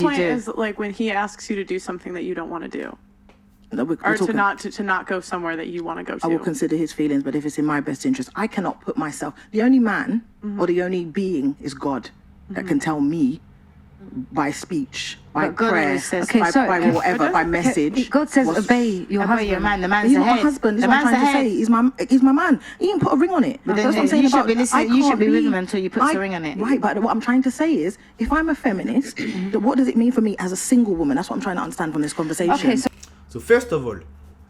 point is like when he asks you to do something that you don't want to do. No, or to not go somewhere that you want to go to. I will consider his feelings, but if it's in my best interest, I cannot put myself. The only man or the only being is God that can tell me by speech, by prayer, by whatever, by message. God says obey your husband. Your man. The man's He's the not my head. husband. This The is what I'm man's the trying to head. say. He's my man. He didn't put a ring on it. But That's what I'm then saying you should about, be listening. You should be with him until you put the ring on it. Right, but what I'm trying to say is, if I'm a feminist, what does it mean for me as a single woman? That's what I'm trying to understand from this conversation. Okay, So first of all,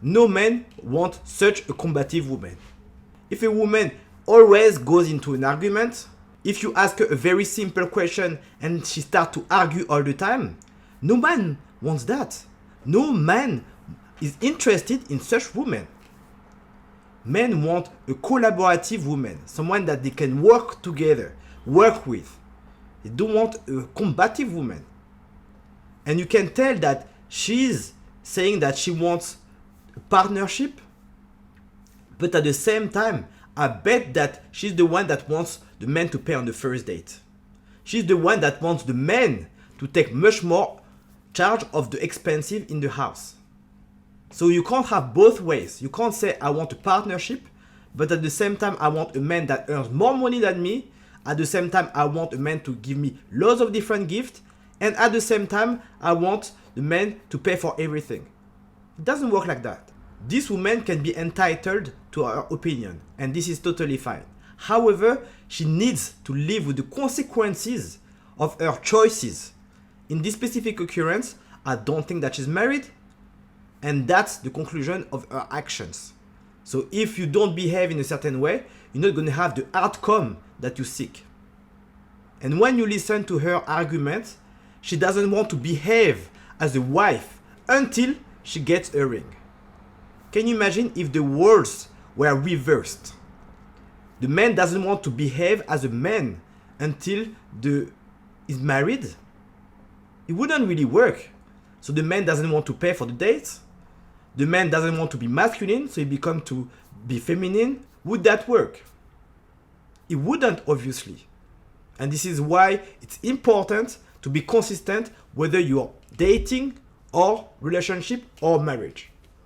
no man wants such a combative woman. If a woman always goes into an argument, if you ask her a very simple question and she starts to argue all the time, no man wants that. No man is interested in such women. Men want a collaborative woman, someone that they can work together, work with. They don't want a combative woman. And you can tell that she's saying that she wants a partnership, but at the same time, I bet that she's the one that wants the man to pay on the first date. She's the one that wants the man to take much more charge of the expensive in the house. So you can't have both ways. You can't say I want a partnership, but at the same time I want a man that earns more money than me. At the same time I want a man to give me lots of different gifts, and at the same time I want the man to pay for everything. It doesn't work like that. This woman can be entitled to her opinion, and this is totally fine. However, she needs to live with the consequences of her choices. In this specific occurrence, I don't think that she's married, and that's the conclusion of her actions. So if you don't behave in a certain way, you're not going to have the outcome that you seek. And when you listen to her arguments, she doesn't want to behave as a wife until she gets a ring. Can you imagine if the roles were reversed? The man doesn't want to behave as a man until he's married. It wouldn't really work. So the man doesn't want to pay for the dates. The man doesn't want to be masculine, so he becomes to be feminine. Would that work? It wouldn't, obviously. And this is why it's important to be consistent whether you're dating or relationship or marriage.